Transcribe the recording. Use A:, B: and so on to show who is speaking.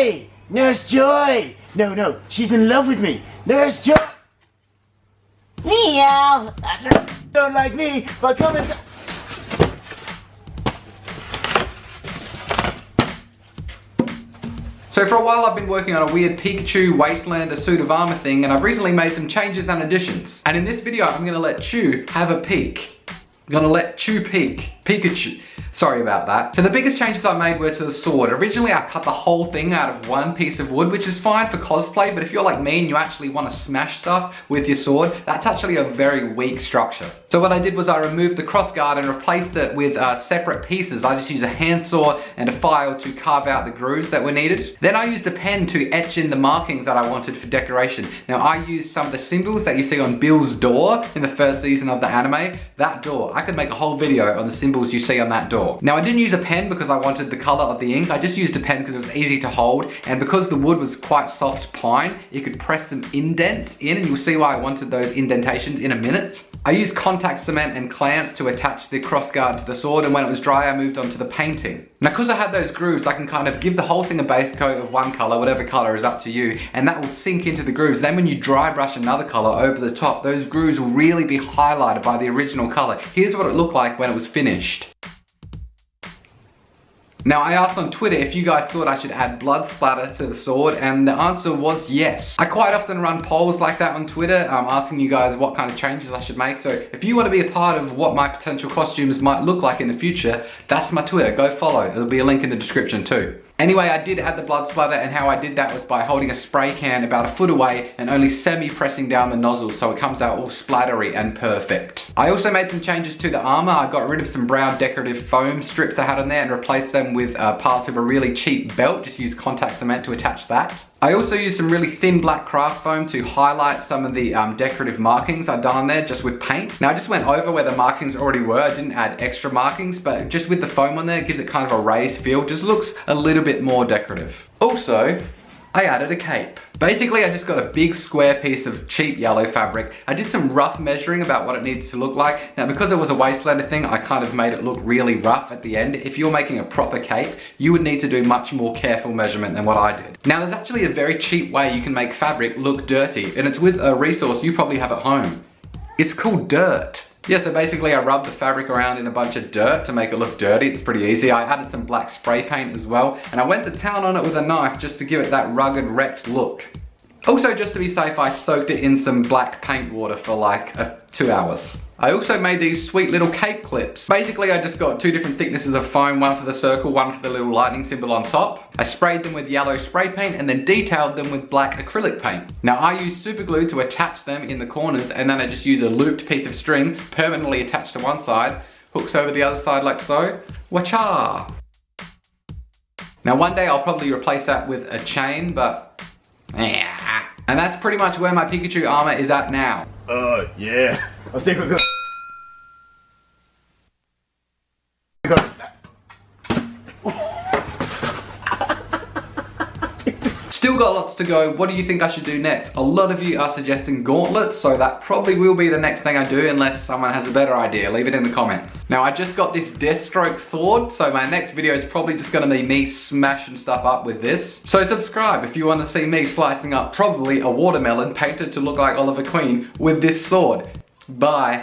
A: Joy! Nurse Joy! No, she's in love with me. Nurse Joy! Meow! That's right. Don't like me, but come and...
B: So for a while I've been working on a weird Pikachu Wastelander suit of armor thing, and I've recently made some changes and additions. And in this video I'm gonna let Chew have a peek. I'm gonna let Chew peek. Pikachu. Sorry about that. So the biggest changes I made were to the sword. Originally I cut the whole thing out of one piece of wood, which is fine for cosplay, but if you're like me and you actually want to smash stuff with your sword, that's actually a very weak structure. So what I did was I removed the crossguard and replaced it with separate pieces. I just used a handsaw and a file to carve out the grooves that were needed. Then I used a pen to etch in the markings that I wanted for decoration. Now I used some of the symbols that you see on Bill's door in the first season of the anime. That door, I could make a whole video on the symbols you see on that door. Now I didn't use a pen because I wanted the color of the ink. I just used a pen because it was easy to hold, and because the wood was quite soft pine, you could press some indents in, and you'll see why I wanted those indentations in a minute. I used contact cement and clamps to attach the crossguard to the sword, and when it was dry I moved on to the painting. Now because I had those grooves, I can kind of give the whole thing a base coat of one color, whatever color is up to you, and that will sink into the grooves. Then when you dry brush another color over the top, those grooves will really be highlighted by the original color. Here's what it looked like when it was finished. Now I asked on Twitter if you guys thought I should add blood splatter to the sword, and the answer was yes. I quite often run polls like that on Twitter, asking you guys what kind of changes I should make. So if you want to be a part of what my potential costumes might look like in the future, that's my Twitter, go follow. There'll be a link in the description too. Anyway, I did add the blood splatter, and how I did that was by holding a spray can about a foot away and only semi-pressing down the nozzle so it comes out all splattery and perfect. I also made some changes to the armor. I got rid of some brown decorative foam strips I had on there and replaced them with parts of a really cheap belt. Just used contact cement to attach that. I also used some really thin black craft foam to highlight some of the decorative markings I'd done on there just with paint. Now I just went over where the markings already were. I didn't add extra markings, but just with the foam on there, it gives it kind of a raised feel. Just looks a little bit more decorative. Also, I added a cape. Basically, I just got a big square piece of cheap yellow fabric. I did some rough measuring about what it needs to look like. Now, because it was a Wastelander thing, I kind of made it look really rough at the end. If you're making a proper cape, you would need to do much more careful measurement than what I did. Now, there's actually a very cheap way you can make fabric look dirty, and it's with a resource you probably have at home. It's called dirt. Yeah, so basically I rubbed the fabric around in a bunch of dirt to make it look dirty. It's pretty easy. I added some black spray paint as well, and I went to town on it with a knife just to give it that rugged, wrecked look. Also, just to be safe, I soaked it in some black paint water for like 2 hours. I also made these sweet little cape clips. Basically, I just got two different thicknesses of foam, one for the circle, one for the little lightning symbol on top. I sprayed them with yellow spray paint and then detailed them with black acrylic paint. Now, I use super glue to attach them in the corners, and then I just use a looped piece of string permanently attached to one side, hooks over the other side like so. Wacha! Now, one day I'll probably replace that with a chain, but yeah. And that's pretty much where my Pikachu armor is at now.
A: Yeah. I think we're good.
B: Still got lots to go. What do you think I should do next? A lot of you are suggesting gauntlets, so that probably will be the next thing I do unless someone has a better idea. Leave it in the comments. Now I just got this Deathstroke sword, so my next video is probably just gonna be me smashing stuff up with this. So subscribe if you want to see me slicing up probably a watermelon painted to look like Oliver Queen with this sword. Bye.